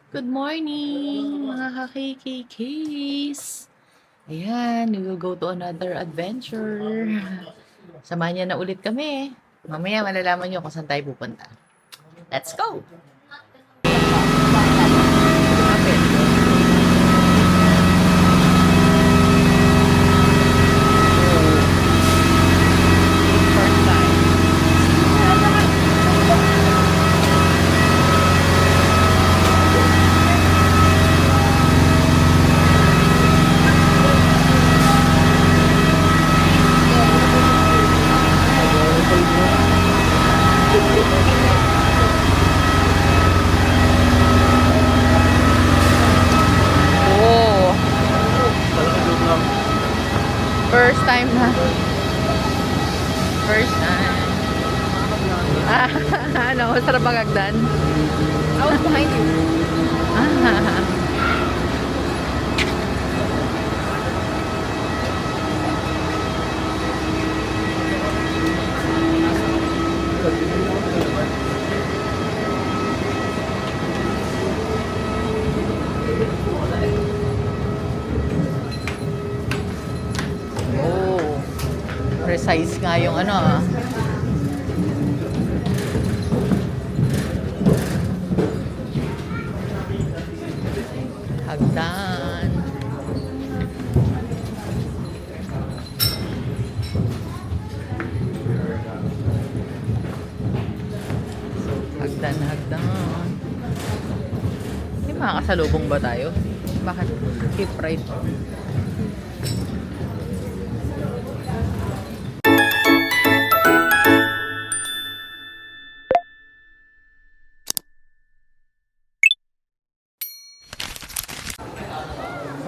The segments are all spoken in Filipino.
Good morning, mga ka-KKKs! Ayan, we will go to another adventure. Samahan niyo na ulit kami. Mamaya malalaman niyo kung saan tayo pupunta. Let's go! First time. Oh, first time na. First time. Ano, masarap ang hagdan? I was behind you. Oh, precise nga yung ano ah. Hagdan. Hagdan, hagdan. May makakasalubong ba tayo? Bakit? Keep right.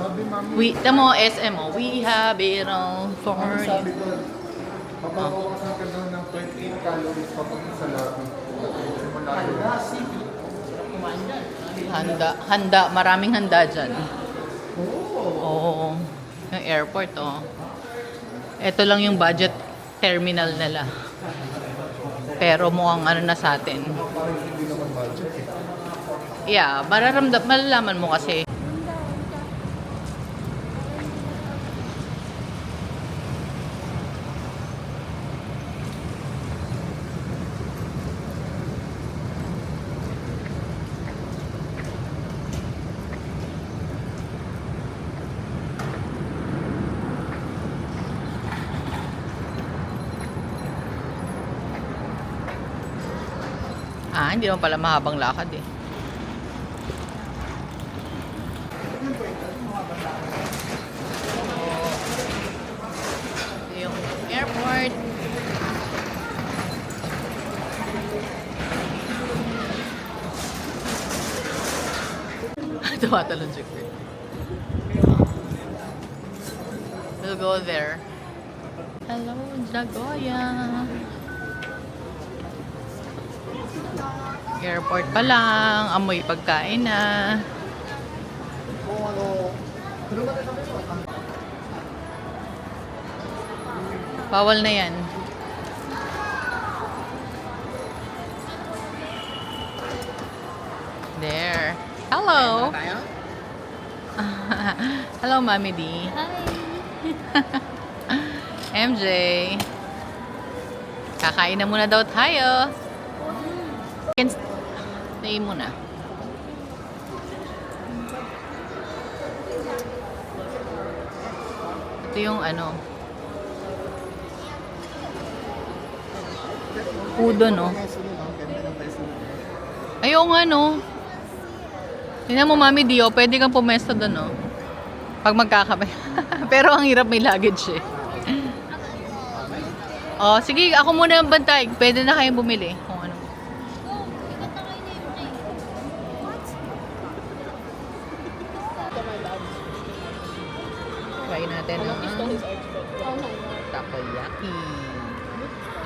Sabi mami, We, tamo SM mo. We have it all for sabi you. ko, mababawasan ka daw ng 28 calories kapag sa labi. Handa, handa, maraming handa dyan. Oo. Yung airport, oh. Ito lang yung budget terminal nila. Pero mukhang ano na sa atin. Parang hindi naman budget eh. Yeah, malalaman mo kasi. Hindi naman pala mahabang lakad eh. Ito yung airport. Tumatalon si Kurt. We'll go there. Hello, Nagoya. Airport pa lang, amoy pagkain na. Bawal na yan. There. Hello. Hello, Mami D. MJ. Kakain na muna daw tayo. Stay muna. Ito yung ano. Pudo, no? Ayaw nga, no? Tingnan mo, Mami Dio, pwede kang pumesto doon, no? Pag magkakabay. Pero ang hirap, may luggage, eh. Oh, sige, ako muna ang bantay. Pwede na kayong bumili. Kung ano. Try natin ang takoyaki.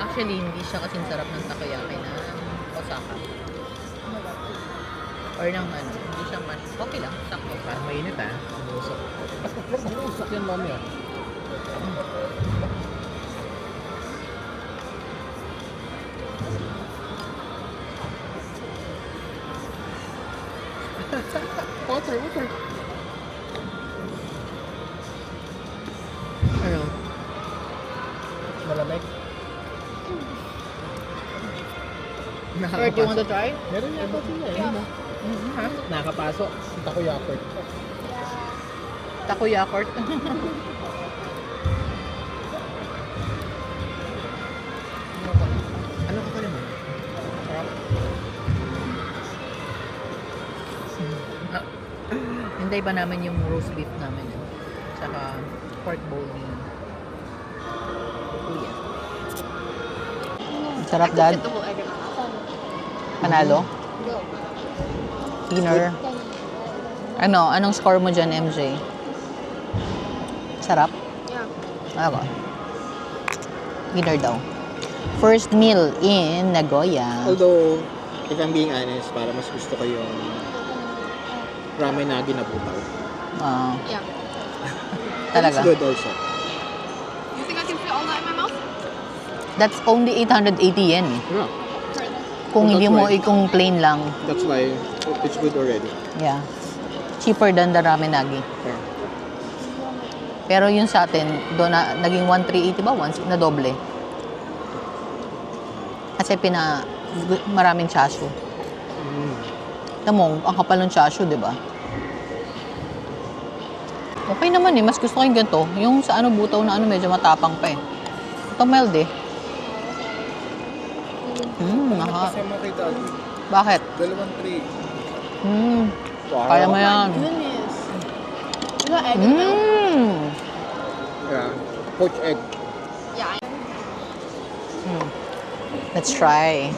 Actually, hindi siya kasing sarap ng takoyaki na Osaka. Or ng ano, hindi siya mas, okay lang, sakto. Parang mainit ah. Usok. Usok yan mami ah. Water, water. Ano? Malamig. Or do you want to try? Meron yata sila eh. Ano? Ha? Nakapasok. Takoyaki. Takoyakort. Ano ka naman? Sarap. Hintay pa namin yung roast beef namin. Tsaka pork bowl ni Kuya. Sarap, Dad. Ito po, I can Panalo? go. Dinner. Ano? Anong score mo dyan, MJ? Sarap? Yeah. Ako. Dinner daw. First meal in Nagoya. Although, if I'm being honest, para mas gusto ko yung ramen nagi na butaw. Yeah. Talaga. It's good also. You think I can fit all that in my mouth? That's only 880 yen eh. Yeah. Kung Oh, hindi that's mo, why. kung plain lang. That's why it's good already. Yeah. Cheaper than the ramen nagi. Yeah. Pero yun sa atin, doon na, naging 1,380 ba? Once, na doble. Kasi maraming chashu. Alam mo, ang kapal ng chashu, di ba? Okay naman eh, mas gusto ko yung ganito. Yung sa ano, butaw na ano, medyo matapang pa eh. Ito mild eh. Aha. Kasi makita, Bakit? 2-3. Kaya mo yan. Goodness. You got egg in the middle? Yeah. Poached egg. Yeah. Let's try.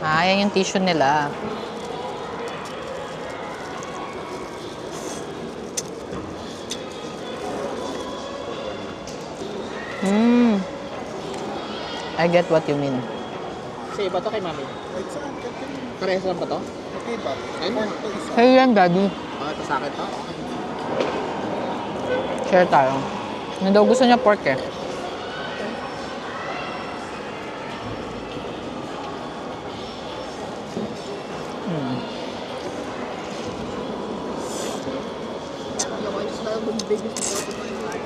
Yan yung tissue nila. I get what you mean. Kasi iba to kay mami. Parehas lang ba to? Okay ba? Ayun. Hey yan, Daddy. Ito sa akin to? Share tayo. Ano daw gusto niya pork eh. Yo, I just had the biggest bowl of my life.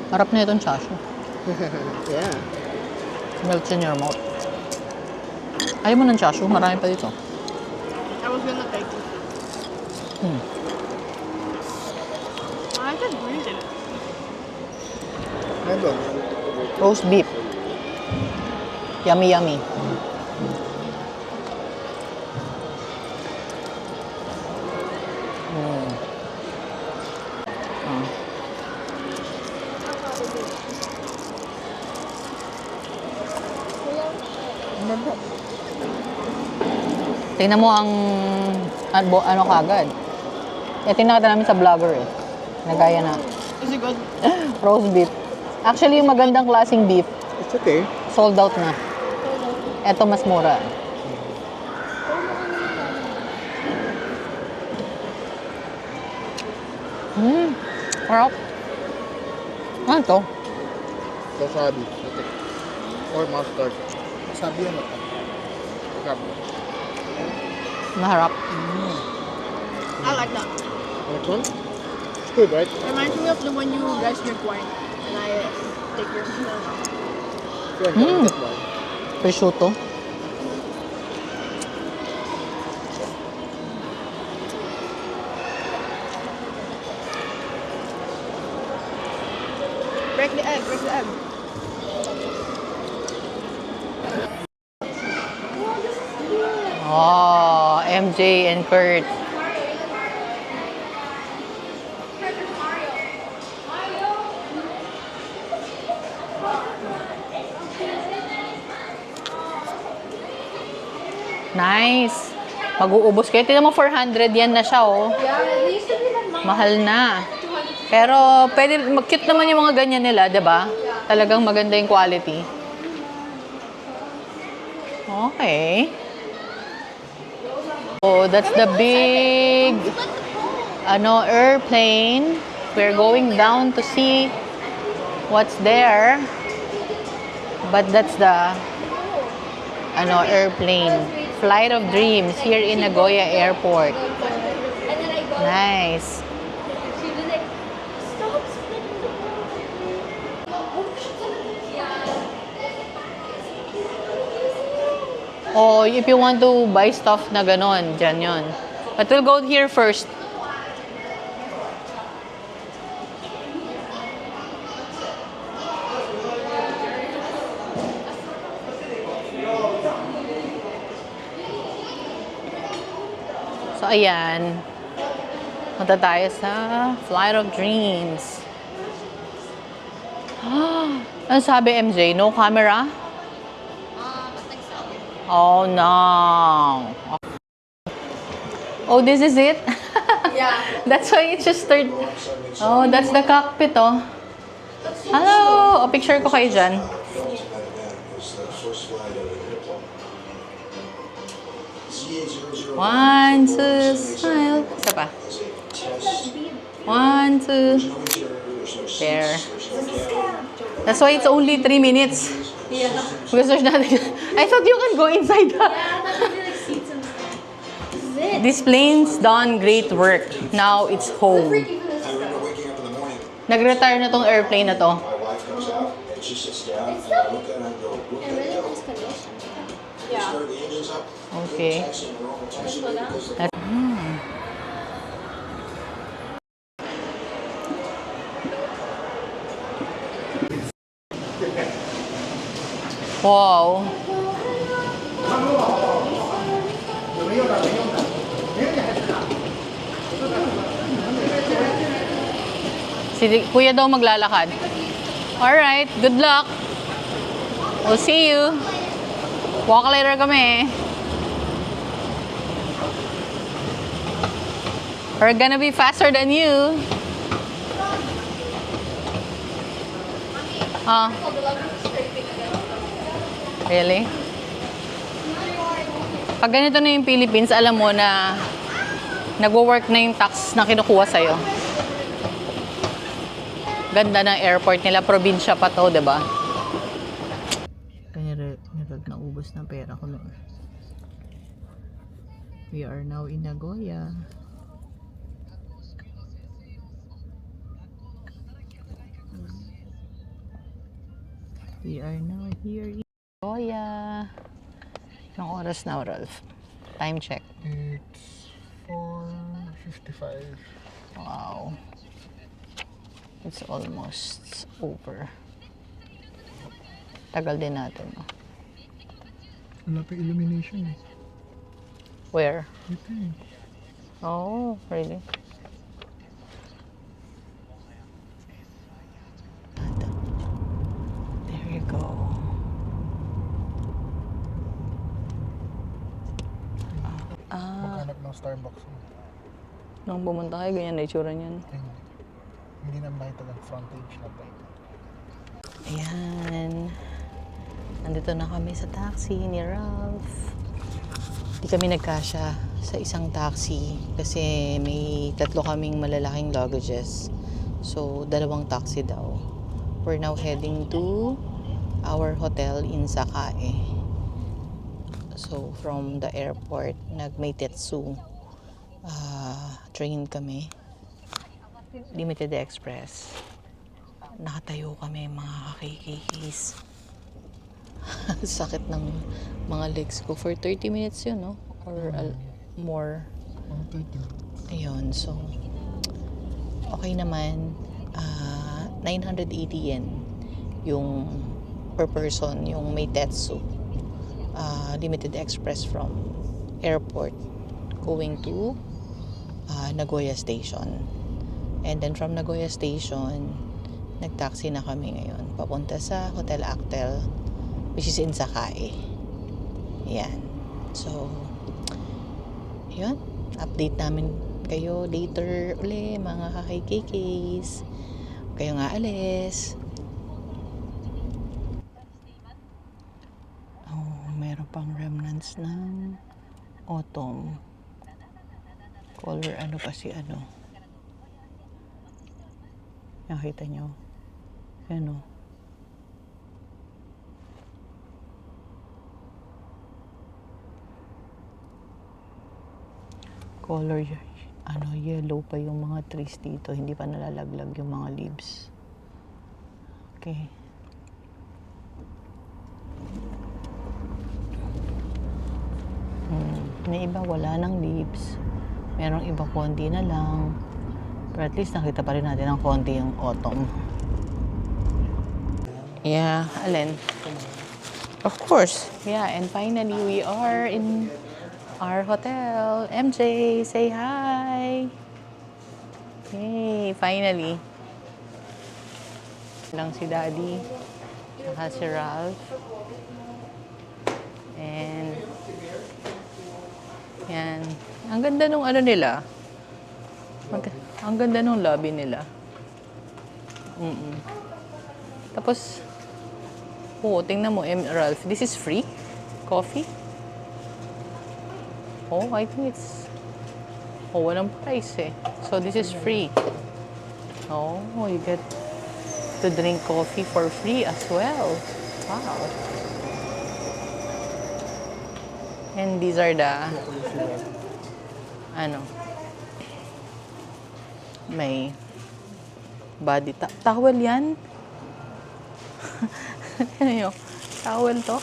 Harap na itong chashu. Yeah. Melts in your mouth. Ayaw mo ng chashu? Marami pa dito. I was gonna take it. I just breathed it. Meron. Roast beef. Yummy, yummy. Tingnan mo ang ano kagad. Tinakita namin sa vlogger eh. Nagaya na. Is it good? Roast beef. Actually, yung magandang klaseng beef, It's okay. sold out na. Eto mas mura. Sarap. Ano to? Wasabi. Or mustard. Wasabi yan ito. Wasabi. Maharap. I like that. Next one? It's good, right? Reminds me of the when you guys drink wine and I take your smell. Good. That one. Prosciutto. Break the egg, break the egg. Oh, MJ and Kurt. Nice. Mag-uubos kayo. Tignan mo, 400 yan na siya, oh. Yeah, it used to be like mine. Mahal na. Pero, pwede, mag-cute naman yung mga ganyan nila, di ba? Talagang maganda yung quality. Okay. Oh, that's the big... airplane. We're going down to see what's there. But that's the airplane. Flight of Dreams here in Nagoya Airport. Nice. Oh, if you want to buy stuff na ganon, dyan yun. But we'll go here first. So, ayan. Punta tayo sa Flight of Dreams. Ano sabi, MJ? No camera? Oh, no. Oh, this is it? Yeah. That's why it just started. Oh, that's the cockpit, oh. Hello! O, picture ko kayo dyan. One, two, smile. Isa pa. One, two. There. That's why it's only 3 minutes. Yeah. Because there's nothing. I thought you can go inside the... Yeah, I thought there'd be like seats and stuff. This is it. This plane's done great work. Now it's home. Freaky for this I remember stuff. waking up in the morning, Nag-retire na tong airplane na to. my wife comes out and she sits down and I look at her and go, look In at really that. nice condition. We Yeah. start the engines up. Okay. Taxi and normal taxi Slow down? because That's- Wow. Si Kuya daw maglalakad. Alright, good luck. We'll see you. Walk later kami. We're gonna be faster than you. Ah. Really? Pag ganito na yung Philippines, alam mo na nagwo-work na yung tax na kinukuha sa'yo. Ganda ng airport nila, probinsya pa to, diba? Kaya naubos ng pera ko noon. We are now in Nagoya. We are now here in Nagoya. Anong oras na, Ralph? Time check. It's 4:55. Wow. It's almost over. Tagal din natin. No? Wala pa illumination eh. Where? Ito eh. Oh, really? There you go. Maghanap ng Starbucks. Nung pumunta kayo, ganyan na itsura niyan. Hindi na makita ng frontage na plane. Ayan. Nandito na kami sa taxi ni Ralph. Di kami nagkasya sa isang taxi kasi may 3 kaming malalaking luggages. So, 2 taxi daw. We're now heading to our hotel in Sakae. So, from the airport, nag-Meitetsu train kami. Limited Express. Nakatayo kami mga kakikikis. Sakit ng mga legs ko. For 30 minutes yun, no? Or more. 30. Ayun, so okay naman. 980 yen yung per person, yung Meitetsu. Limited Express from airport going to Nagoya Station. And then from Nagoya Station, nag-taxi na kami ngayon papunta sa Hotel Actel, which is in Sakae. Yan. So, yun. Update namin kayo later uli, mga kakay-KKs. Kayo nga alis. Oh, meron pang remnants ng autumn. Color ano pa si ano. Nakita nyo. Ano? Color, yellow pa yung mga trees dito. Hindi pa nalalaglag yung mga leaves. Okay. May iba wala ng leaves. Merong iba konti na lang. Pero at least nakita pa rin natin ng konti yung autumn. Yeah, alin? Of course. Yeah, and finally we are in our hotel. MJ, say hi. Hey, finally. Lang si Daddy. Saka si Ralph. And yan. Ang ganda nung ano nila. Ang ganda nung lobby nila. Tapos, tingnan mo, Ralph. This is free? Coffee? Oh, I think it's... walang price eh. So, this is free. Oh, you get to drink coffee for free as well. Wow. And these are the... may body towel yan. Ano yun? Towel to?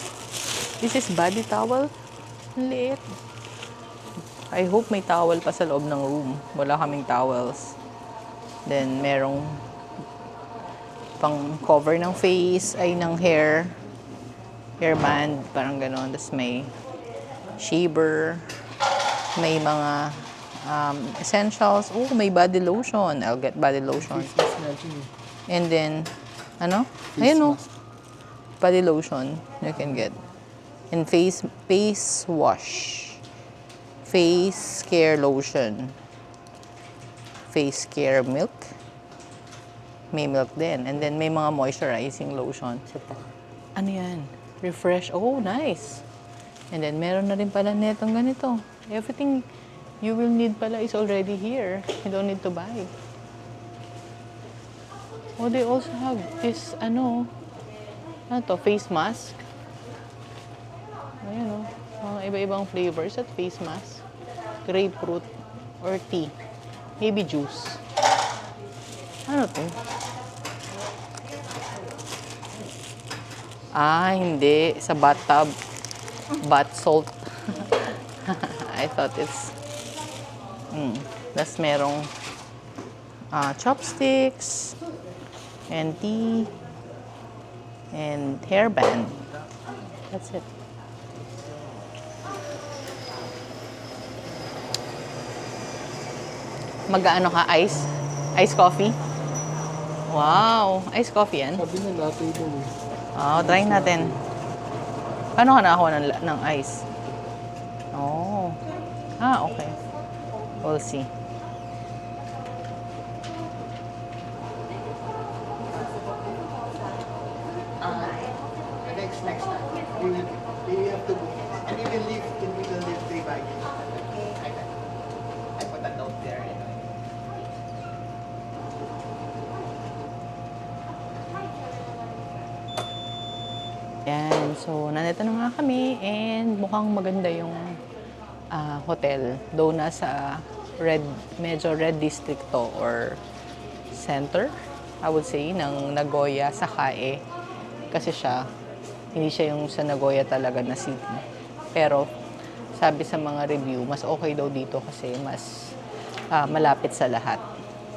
This is body towel? Liit. I hope may towel pa sa loob ng room. Wala kaming towels. Then, merong pang cover ng face, ay ng hair. Hairband, parang gano'n. Tapos may shaver. May mga essentials. Oh, may body lotion. I'll get body lotion. And then, Ayun, body lotion you can get. And face wash. Face care lotion. Face care milk. May milk din. And then may mga moisturizing lotion. Ano yan? Refresh. Oh, nice. And then meron na rin pala netong ganito. Everything you will need pala is already here. You don't need to buy. Oh, they also have this, face mask. Ayan, mga iba-ibang flavors at face mask. Grapefruit or tea. Maybe juice. Ano to? Hindi. Sa bathtub. Bath salt. I thought it's... Tapos merong chopsticks and tea and hairband. That's it. Mag-ano ka? Ice coffee? Wow! Ice coffee yan? Sabi na latte daw eh. Try natin. Paano ka nakakuha ng ice? Oh. Okay. We'll see. Next time. You have to book. And you will leave 3 baggage. Okay? I put a note there. Yan. So, nandito na nga kami and mukhang maganda yung hotel. Though nasa medyo red district to or center, I would say, ng Nagoya, Sakae. Kasi hindi siya yung sa Nagoya talaga na city. Pero, sabi sa mga review, mas okay daw dito kasi mas malapit sa lahat.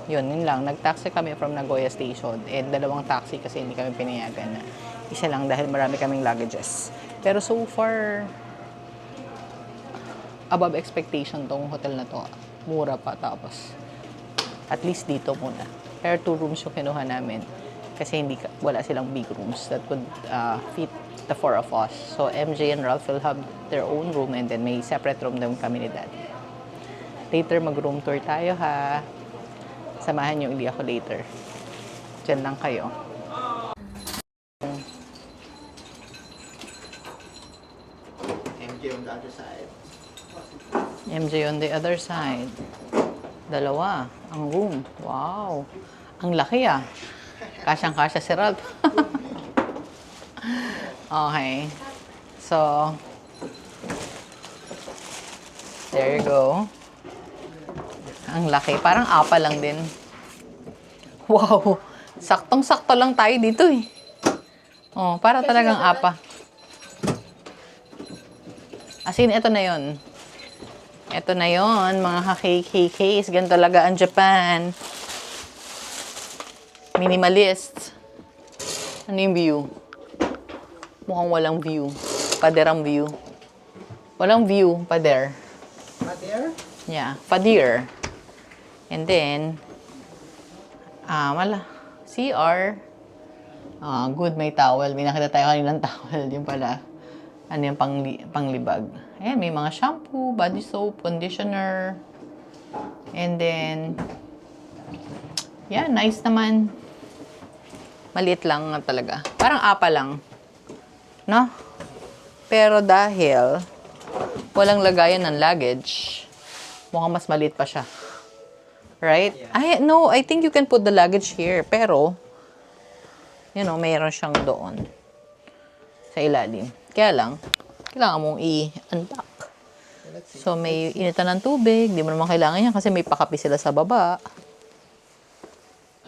Yun lang. Nag-taxi kami from Nagoya Station. And 2 taxi kasi hindi kami pinayagan na. Isa lang dahil marami kaming luggages. Pero so far, above expectation tong hotel na to. Mura pa tapos. At least dito muna. Pero 2 rooms yung kinuha namin. Kasi wala silang big rooms that would fit the 4 of us. So MJ and Ralph will have their own room and then may separate room din kami ni Daddy. Later mag-room tour tayo ha. Samahan niyo ako later. Diyan lang kayo. MJ on the other side. MJ on the other side. 2 ang room. Wow. Ang laki ah. Kasyang-kasya si Ralph. Okay. So, there you go. Ang laki. Parang apa lang din. Wow. Saktong-sakto lang tayo dito eh. Oh, para talagang apa. As in, ito na yon. Ito na yon, mga ka-KKKs. Ganun talaga ang Japan. Minimalist. Ano yung view? Mukhang walang view. Paderang view. Walang view, pader. Pader? Yeah, pader. And then, CR. Good, may towel. May nakita tayo kanilang towel. Yung pala, ano yung panglibag. Ayan, may mga shampoo, body soap, conditioner. And then, yeah, nice naman. Maliit lang nga talaga. Parang apa lang. No? Pero dahil walang lagayan ng luggage, mukhang mas maliit pa siya. Right? No, I think you can put the luggage here. Pero, mayroon siyang doon. Sa ilalim. Kaya lang, kailangan mong i-unpack. So, may initan ng tubig. Di mo naman kailangan yan kasi may pakapi sila sa baba.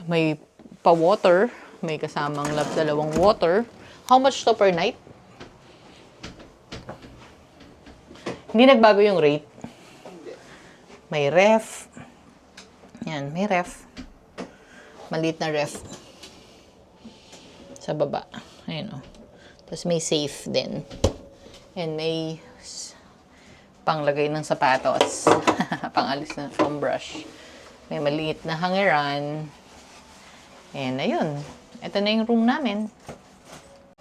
May pa-water. May kasamang dalawang water. How much to per night? Hindi nagbago yung rate. May ref. Yan, may ref. Maliit na ref. Sa baba. Ayun o. Tapos may safe din. And may panglagay ng sapatos. Pangalis ng foam brush. May maliit na hangeran. And ayun. Ito na yung room namin.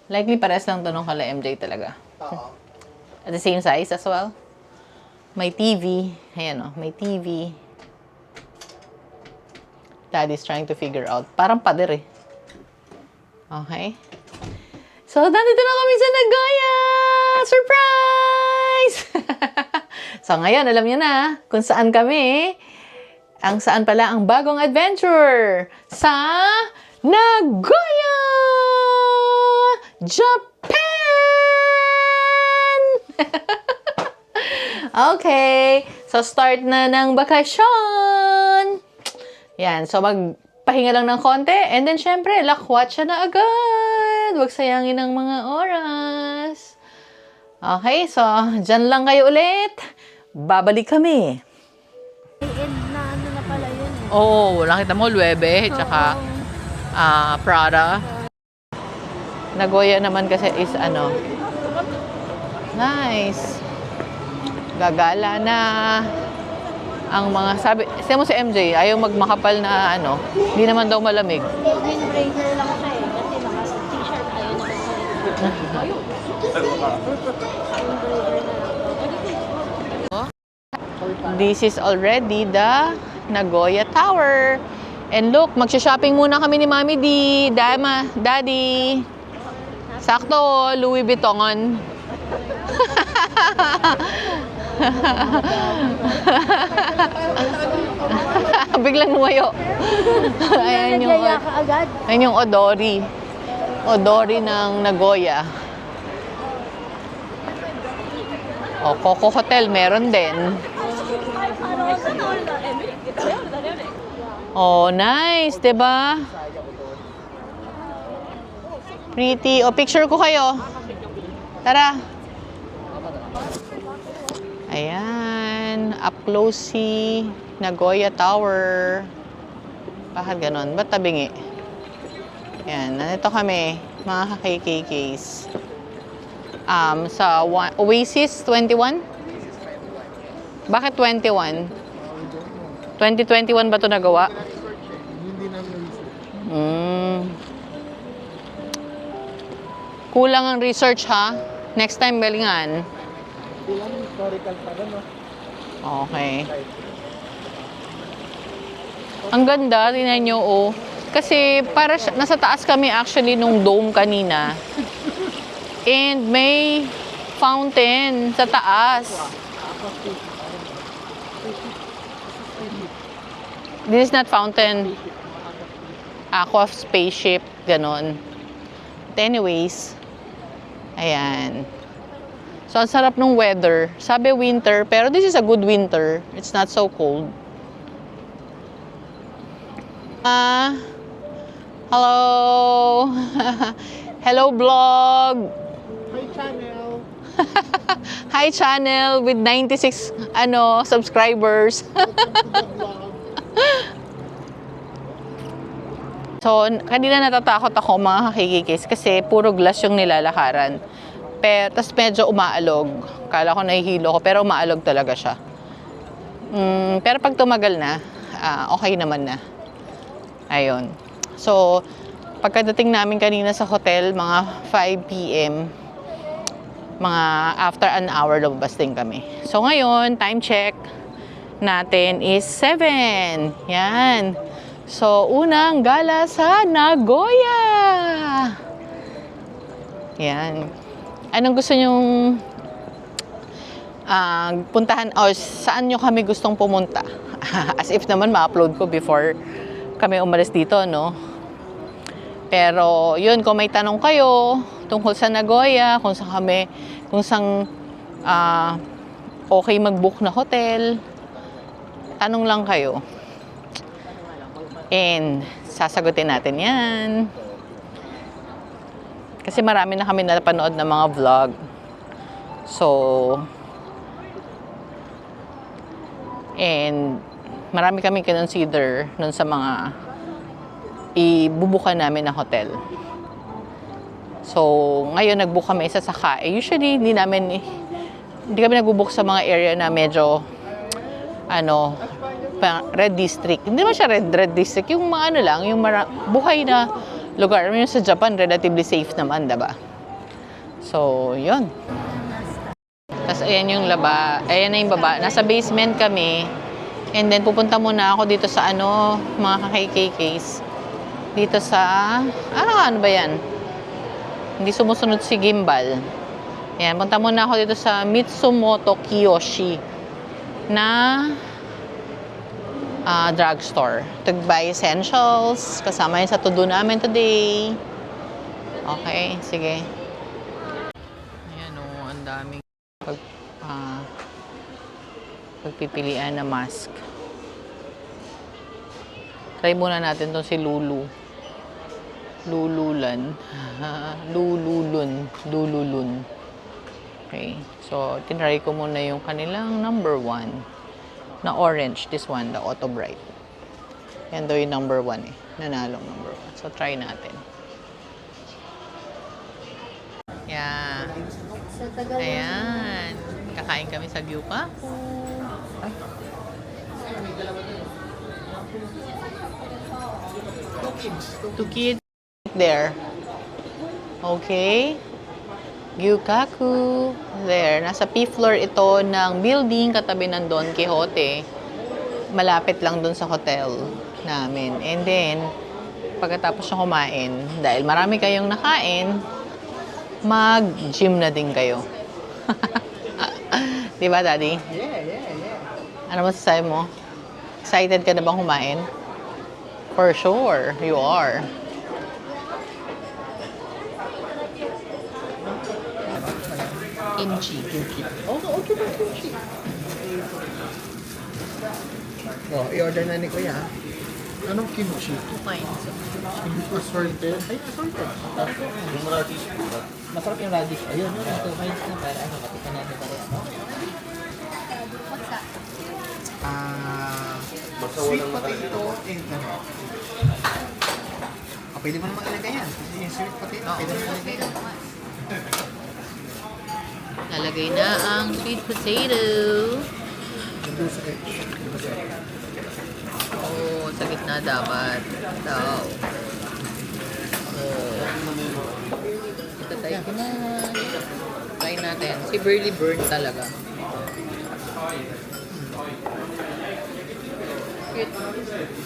Likely pares lang to nung kala MJ talaga. Oo. At the same size as well. May TV. Ayan o, may TV. Daddy's trying to figure out. Parang pader eh. Okay. So, nandito na kami sa Nagoya! Surprise! So, ngayon, alam niyo na kung saan kami. Ang saan pala ang bagong adventure sa Nagoya! Japan! Okay. So, start na ng bakasyon. Yan. So, magpahinga lang ng konti. And then, syempre, lakwatsa na agad. Huwag sayangin ng mga oras. Okay. So, dyan lang kayo ulit. Babalik kami. End na ano na pala yun eh. Oo. Nakita mo, Luebe. Tsaka, Prada. Nagoya naman kasi is nice. Gagala na ang mga sabi mo si MJ ayaw magmakapal na hindi naman daw malamig. Windbreaker lang siya eh. Kasi naka-t-shirt ayaw naman. This is already the Nagoya Tower. And look, magsha-shopping muna kami ni Mami D, Daddy. Sakto, Louis Vuitton. Biglang numayo. Ayan yung, ayan yung Odori. Odori ng Nagoya. O, Coco Hotel, meron din. Oh, nice, diba? Pretty. O, picture ko kayo. Tara. Ayan. Up close si Nagoya Tower. Bakit ganon? Ba't tabingi? Ayan. Nandito kami, mga ka-KKKs. Sa Oasis 21? Bakit 21? 2021 ba ito nagawa? Hindi namin Kulang ang research ha. Next time galingan. Kulang historical pa rin, no? Okay. Ang ganda, tingnan nyo, oh. Kasi para nasa taas kami actually nung dome kanina. And may fountain sa taas. This is not fountain. Aqua spaceship, ganon. But anyways, ayan. So, ang sarap ng weather. Sabi winter, pero this is a good winter. It's not so cold. Hello! Hello, vlog! Hi, channel! Hi, channel with 96, subscribers. So, kanina natatakot ako mga kakikikis kasi puro glass yung nilalakaran. Pero, tas medyo umaalog. Kala ko nahihilo ko, pero umaalog talaga siya. Pero pag tumagal na, okay naman na. Ayun. So, pagkadating namin kanina sa hotel, mga 5 p.m., mga after an hour, lumabas din kami. So, ngayon, time check natin is 7. Yan. So, unang gala sa Nagoya. Yan. Anong gusto nyong puntahan? O, saan nyo kami gustong pumunta? As if naman ma-upload ko before kami umalis dito, no? Pero, yun, kung may tanong kayo tungkol sa Nagoya, kung saan okay mag-book na hotel, tanong lang kayo. And, sasagutin natin yan. Kasi marami na kami napanood ng mga vlog. So, and marami kami kinonsider nun sa mga ibubukan namin na hotel. So, ngayon nag-book kami isa sa Kae. Usually, hindi kami nag-book sa mga area na medyo red district. Hindi naman siya red district. Yung mga lang, yung buhay na lugar. Yung sa Japan, relatively safe naman, diba? So, yun. Tapos, ayan yung laba. Ayan na yung baba. Nasa basement kami. And then, pupunta muna ako dito sa mga kakaykikays. Dito sa, ano ba yan? Hindi sumusunod si Gimbal. Ayan, punta muna ako dito sa Mitsumoto Kiyoshi na drugstore. To buy essentials. Kasama yun sa to-do namin today. Okay, sige. Ayan ang daming pagpipilian na mask. Try muna natin tong si Lulu. Lululun. Okay. So, tinry ko muna yung kanilang number 1. Na orange, this one, the Auto Bright. Yan daw yung number 1 eh. Nanalong number 1. So, try natin. Yeah. Ayan. Kakain kami sa Gyukaku. Two kids there. Okay. Gyukaku. There. Nasa P floor ito ng building katabi ng Don Quixote. Malapit lang dun sa hotel namin. And then, pagkatapos ng kumain, dahil marami kayong nakain, mag-gym na din kayo. Diba, Daddy? Yeah. Ano masasabi mo? Excited ka na bang kumain? For sure, you are. Kimchi. Okay ba kimchi? Oh, i-order na ni Kuya. Anong kimchi? 2 kinds. Assorted? Ay, assorted. Yung radish po. Masarap yung radish. Ayun, yun. 2 kinds na para matikan natin pareho. Sweet potato and pwede mo naman ilagay yan. Kasi yung sweet potato, pwede mo ilagay yan. Nalagay na ang sweet potato. Oh, sa gitna dapat. Daw. Oh. Ito tayo ko na. Try natin. Si Burley burnt talaga.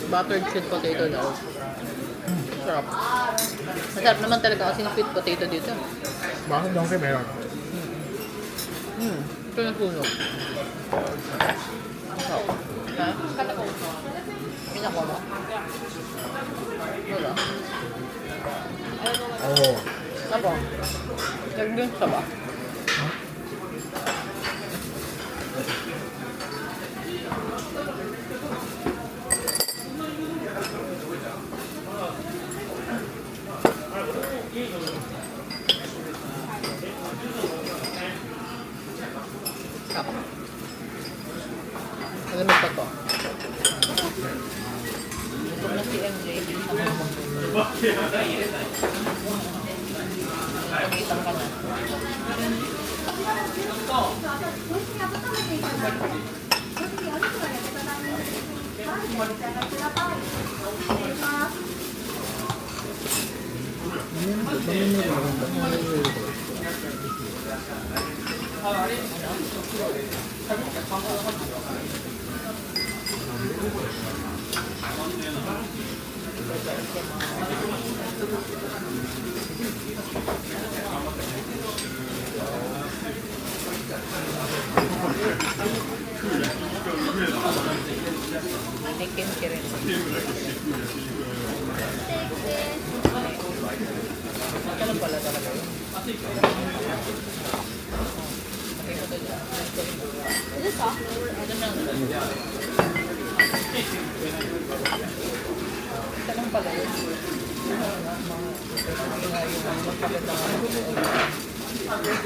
Buttered sweet potato daw. Sarap. Masarap naman talaga kasi yung sweet potato dito. Bakit daw kayo meron? Ito na sunog. Ha? Pinakuha mo? Wala. Oo. Ako. Nag-dun sa ba? Ako. Malamig pa to. Ito na si MJ. Pag-itang ka na. May kimchi rin. Ano pala talaga yun? Is this soft? Ito lang pala yun. Lagay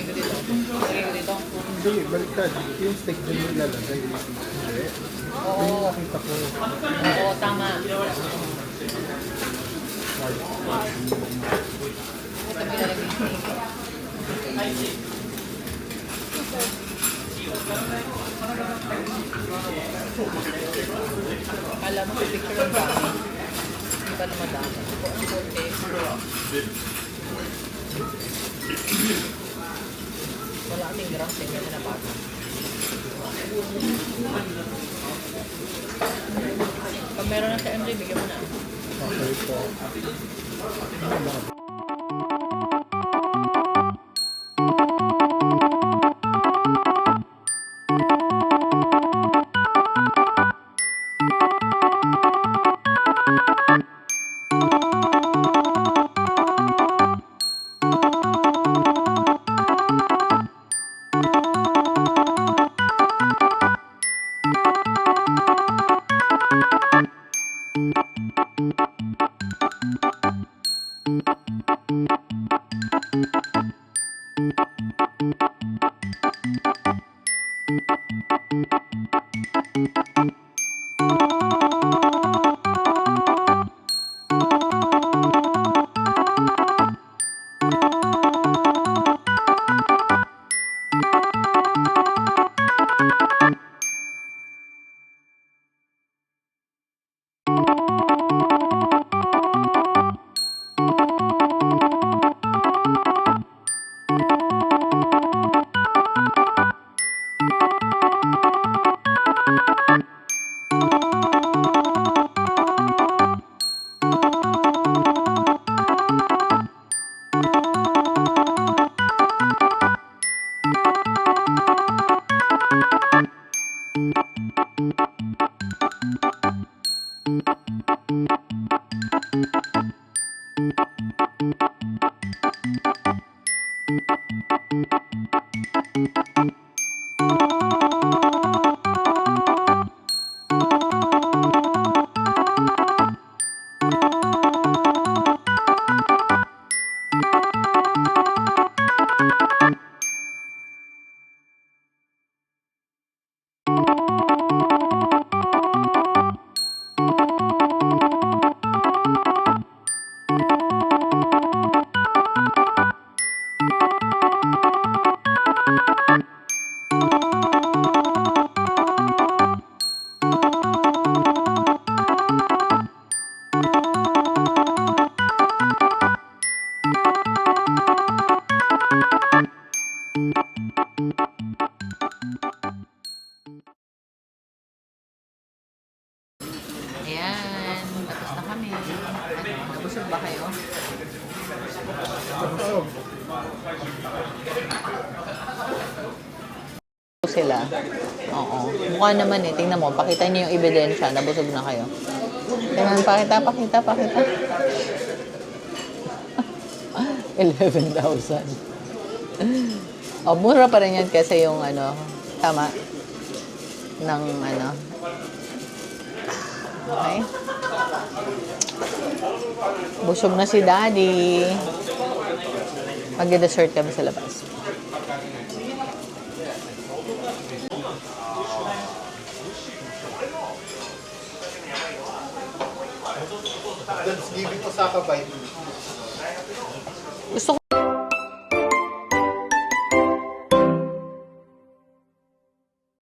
ko dito. Lagay ko dito. Hindi, baliktad. Yung steak din yung lalagay. Hindi. Oo. Nakita ko. Oo, tama. Ito nilalagay ko. Alam mo, picture ang dami. Hindi pa na madami. Ito ang konti. Wala ating grams, hindi na napata. Pag meron na sa MJ, bigyan mo na. Okay po. Ayan, tapos na kami. Nabusog ba kayo? Sila. Oo. Mukha naman eh. Tingnan mo. Pakita niyo yung ebidensya. Nabusog na kayo. Tingnan. Pakita. 11,000. Oh, mura pa rin yan kasi yung ano, tama, ng ano. Okay. Busog na si Daddy. Mag-dessert kami sa labas. Thanksgiving Osaka vibe. Gusto ko